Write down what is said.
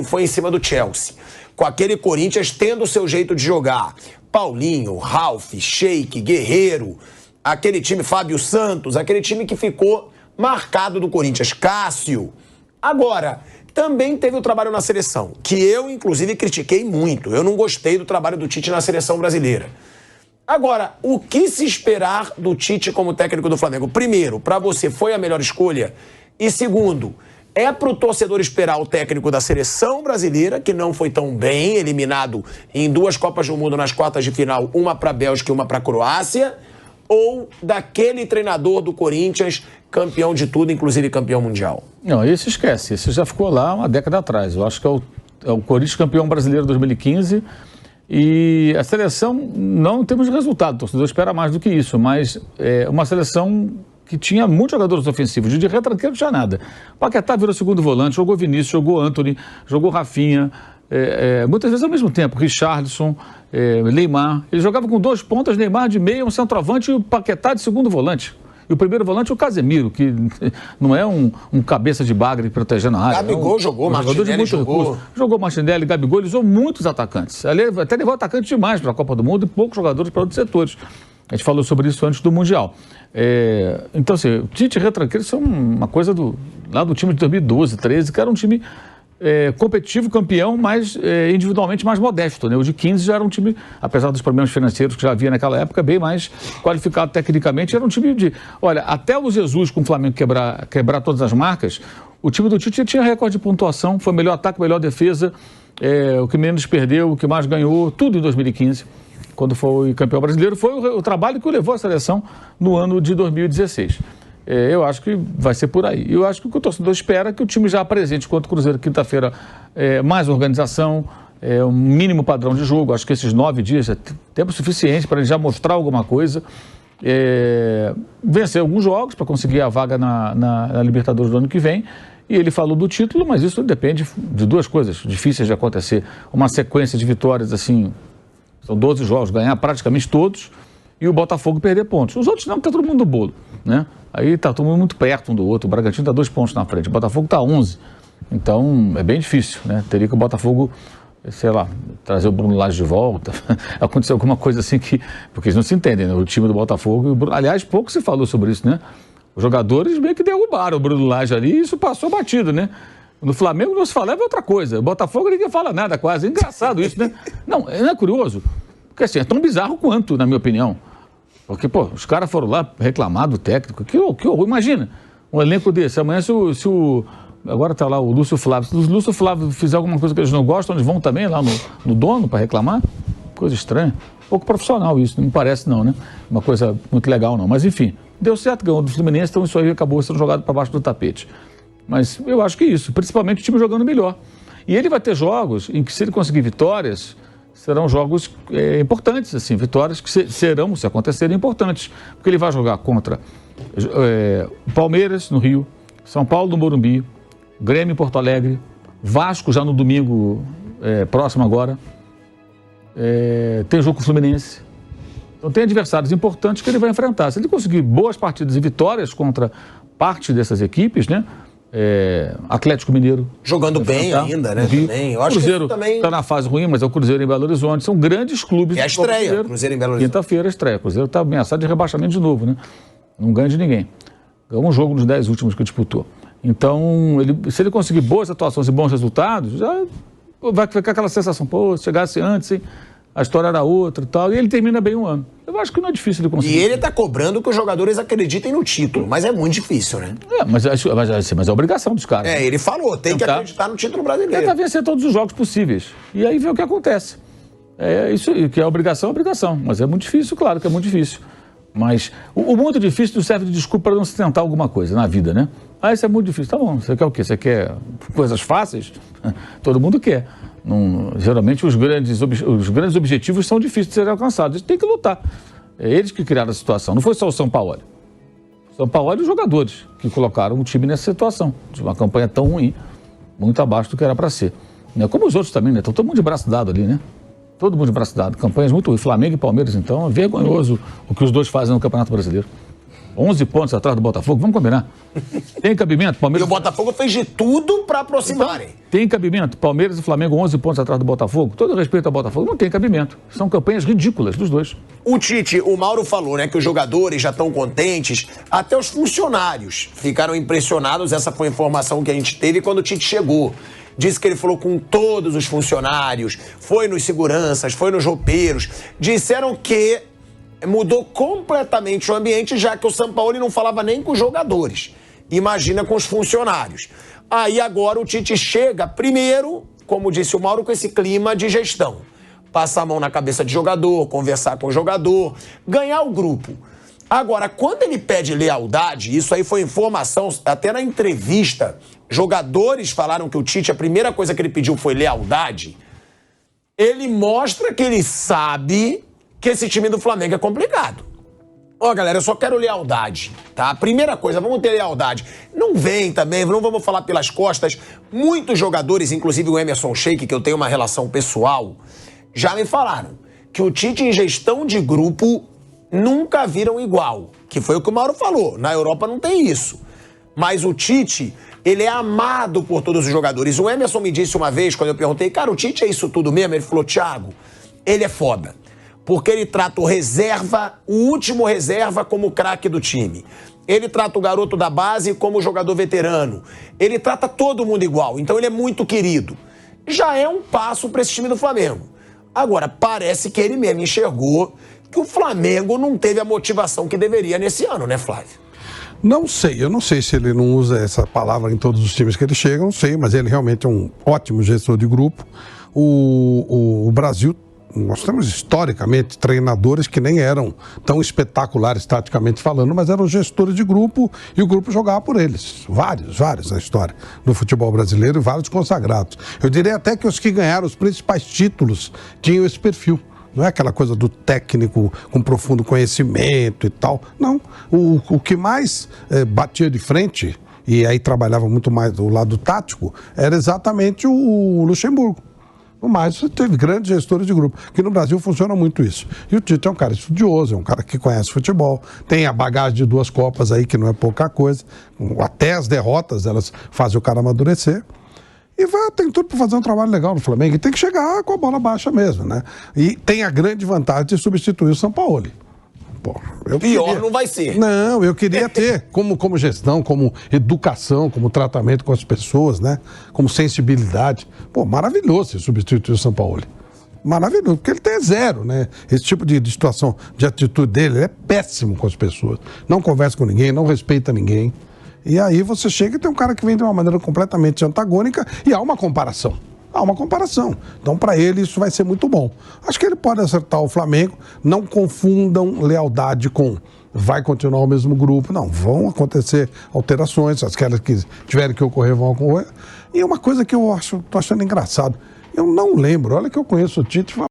que foi em cima do Chelsea. Com aquele Corinthians tendo o seu jeito de jogar. Paulinho, Ralf, Sheik, Guerreiro, aquele time Fábio Santos, aquele time que ficou marcado do Corinthians, Cássio. Agora, também teve o trabalho na seleção, que eu, inclusive, critiquei muito. Eu não gostei do trabalho do Tite na seleção brasileira. Agora, o que se esperar do Tite como técnico do Flamengo? Primeiro, para você, foi a melhor escolha? E segundo, é para o torcedor esperar o técnico da seleção brasileira, que não foi tão bem, eliminado em 2 Copas do Mundo nas quartas de final, uma para a Bélgica e uma para a Croácia, ou daquele treinador do Corinthians, campeão de tudo, inclusive campeão mundial? Não, esse esquece, esse já ficou lá uma década atrás. Eu acho que é o Corinthians campeão brasileiro 2015 e a seleção, não em termos de resultado, o torcedor espera mais do que isso, mas é uma seleção que tinha muitos jogadores ofensivos, de retranqueiro não tinha nada. Paquetá virou segundo volante, jogou Vinícius, jogou Antony, jogou Rafinha, muitas vezes ao mesmo tempo, Richarlison, Neymar. Ele jogava com 2 pontas, Neymar de meia, um centroavante e o Paquetá de segundo volante. E o primeiro volante é o Casemiro, que não é um cabeça de bagre protegendo a área. Gabigol jogou, Martinelli jogou. Jogou Martinelli, Gabigol, ele usou muitos atacantes. Ali até levou atacante demais para a Copa do Mundo e poucos jogadores para outros setores. A gente falou sobre isso antes do Mundial. Então, assim, o Tite e retranqueiro são uma coisa lá do time de 2012, 13, que era um time competitivo, campeão, mas individualmente mais modesto, né? O de 15 já era um time, apesar dos problemas financeiros que já havia naquela época, bem mais qualificado tecnicamente. Era um time de... Olha, até o Jesus com o Flamengo quebrar todas as marcas, o time do Tite tinha recorde de pontuação, foi melhor ataque, melhor defesa, o que menos perdeu, o que mais ganhou, tudo em 2015. Quando foi campeão brasileiro, foi o trabalho que o levou à seleção no ano de 2016. Eu acho que vai ser por aí. Eu acho que o torcedor espera que o time já apresente contra o Cruzeiro quinta-feira mais organização, um mínimo padrão de jogo. Acho que esses 9 dias é tempo suficiente para ele já mostrar alguma coisa, vencer alguns jogos para conseguir a vaga na Libertadores do ano que vem. E ele falou do título, mas isso depende de 2 coisas difíceis de acontecer. Uma sequência de vitórias, assim, são 12 jogos, ganhar praticamente todos, e o Botafogo perder pontos. Os outros não, porque está todo mundo no bolo, né? Aí está todo mundo muito perto um do outro. O Bragantino está 2 pontos na frente, o Botafogo está 11. Então, é bem difícil, né? Teria que o Botafogo, sei lá, trazer o Bruno Lage de volta. Aconteceu alguma coisa assim porque eles não se entendem, né? O time do Botafogo... Aliás, pouco se falou sobre isso, né? Os jogadores meio que derrubaram o Bruno Lage ali e isso passou batido, né? No Flamengo não se falava outra coisa. O Botafogo ninguém fala nada quase. É engraçado isso, né? Não é curioso? Porque assim, é tão bizarro quanto, na minha opinião. Porque, pô, os caras foram lá reclamar do técnico. Que horror. Imagina, um elenco desse. Amanhã se o agora está lá o Lúcio Flávio. Se o Lúcio Flávio fizer alguma coisa que eles não gostam, eles vão também lá no dono para reclamar? Coisa estranha. Pouco profissional isso, não me parece não, né? Uma coisa muito legal não. Mas enfim, deu certo, ganhou do Fluminense, então isso aí acabou sendo jogado para baixo do tapete. Mas eu acho que isso, principalmente o time jogando melhor. E ele vai ter jogos em que, se ele conseguir vitórias, serão jogos importantes, assim, vitórias que serão, se acontecerem, importantes. Porque ele vai jogar contra Palmeiras, no Rio, São Paulo, no Morumbi, Grêmio em Porto Alegre, Vasco já no domingo próximo agora, tem jogo com o Fluminense. Então tem adversários importantes que ele vai enfrentar. Se ele conseguir boas partidas e vitórias contra parte dessas equipes, né? Atlético Mineiro jogando bem ainda, né? Também. Eu acho o Cruzeiro que também está na fase ruim, mas é o Cruzeiro em Belo Horizonte. São grandes clubes. É a estreia, Cruzeiro em Belo Horizonte. Quinta-feira, estreia. O Cruzeiro está ameaçado de rebaixamento de novo, né? Não ganha de ninguém. Ganhou um jogo nos 10 últimos que disputou. Então, se ele conseguir boas atuações e bons resultados, já vai ficar aquela sensação, pô, se chegasse antes, hein? A história era outra e tal, e ele termina bem um ano. Eu acho que não é difícil de conseguir. E ele está cobrando que os jogadores acreditem no título, mas é muito difícil, né? Mas é obrigação dos caras. Ele falou, tem que acreditar no título brasileiro. Tentar vencer todos os jogos possíveis. E aí vê o que acontece. Isso que é obrigação, mas é muito difícil, claro que é muito difícil. Mas o muito difícil serve de desculpa para não se tentar alguma coisa na vida, né? Isso é muito difícil. Tá bom, você quer o quê? Você quer coisas fáceis? Todo mundo quer. Geralmente os grandes objetivos são difíceis de serem alcançados. Eles têm que lutar. É eles que criaram a situação. Não foi só o São Paulo. São Paulo e os jogadores que colocaram o time nessa situação. De uma campanha tão ruim, muito abaixo do que era para ser. Como os outros também, né? Estão todo mundo de braço dado ali, né? Todo mundo de braço dado. Campanhas muito ruins. Flamengo e Palmeiras, então, é vergonhoso o que os dois fazem no Campeonato Brasileiro. 11 pontos atrás do Botafogo, vamos combinar. Tem cabimento? E Palmeiras... o Botafogo fez de tudo para aproximarem. Então, tem cabimento? Palmeiras e Flamengo 11 pontos atrás do Botafogo? Todo respeito ao Botafogo, não tem cabimento. São campanhas ridículas dos dois. O Tite, o Mauro falou, né, que os jogadores já estão contentes, até os funcionários ficaram impressionados, essa foi a informação que a gente teve quando o Tite chegou. Disse que ele falou com todos os funcionários, foi nos seguranças, foi nos roupeiros, disseram que mudou completamente o ambiente, já que o Sampaoli não falava nem com os jogadores. Imagina com os funcionários. Aí agora o Tite chega, primeiro, como disse o Mauro, com esse clima de gestão. Passar a mão na cabeça de jogador, conversar com o jogador, ganhar o grupo. Agora, quando ele pede lealdade, isso aí foi informação, até na entrevista, jogadores falaram que o Tite, a primeira coisa que ele pediu foi lealdade. Ele mostra que ele sabe que esse time do Flamengo é complicado. Ó, galera, eu só quero lealdade, tá? Primeira coisa, vamos ter lealdade. Não vem também, não vamos falar pelas costas. Muitos jogadores, inclusive o Emerson Sheik, que eu tenho uma relação pessoal, já me falaram que o Tite em gestão de grupo nunca viram igual. Que foi o que o Mauro falou. Na Europa não tem isso. Mas o Tite, ele é amado por todos os jogadores. O Emerson me disse uma vez, quando eu perguntei, cara, o Tite é isso tudo mesmo? Ele falou, Thiago, ele é foda. Porque ele trata o reserva, o último reserva, como o craque do time. Ele trata o garoto da base como jogador veterano. Ele trata todo mundo igual. Então ele é muito querido. Já é um passo para esse time do Flamengo. Agora, parece que ele mesmo enxergou que o Flamengo não teve a motivação que deveria nesse ano, né, Flávio? Não sei, eu não sei se ele não usa essa palavra em todos os times que ele chega, não sei, mas ele realmente é um ótimo gestor de grupo. O Brasil, nós temos historicamente treinadores que nem eram tão espetaculares taticamente falando, mas eram gestores de grupo e o grupo jogava por eles. Vários na história do futebol brasileiro e vários consagrados. Eu diria até que os que ganharam os principais títulos tinham esse perfil. Não é aquela coisa do técnico com profundo conhecimento e tal. Não. O que mais batia de frente, e aí trabalhava muito mais do lado tático, era exatamente o Luxemburgo. Mas você teve grandes gestores de grupo, que no Brasil funciona muito isso. E o Tite é um cara estudioso, é um cara que conhece futebol, tem a bagagem de 2 Copas aí, que não é pouca coisa. Até as derrotas, elas fazem o cara amadurecer. E tem tudo para fazer um trabalho legal no Flamengo. E tem que chegar com a bola baixa mesmo, né? E tem a grande vantagem de substituir o Sampaoli. Pô, Pior não vai ser. Não, eu queria ter, como gestão, como educação, como tratamento com as pessoas, né? Como sensibilidade. Pô, maravilhoso você substituir o Sampaoli. Maravilhoso, porque ele tem 0, né? Esse tipo de situação, de atitude dele, ele é péssimo com as pessoas. Não conversa com ninguém, não respeita ninguém. E aí você chega e tem um cara que vem de uma maneira completamente antagônica e há uma comparação. Então, para ele, isso vai ser muito bom. Acho que ele pode acertar o Flamengo. Não confundam lealdade com vai continuar o mesmo grupo. Não, vão acontecer alterações. Aquelas que tiverem que ocorrer, vão ocorrer. E uma coisa que eu tô achando engraçado. Eu não lembro, olha que eu conheço o Tite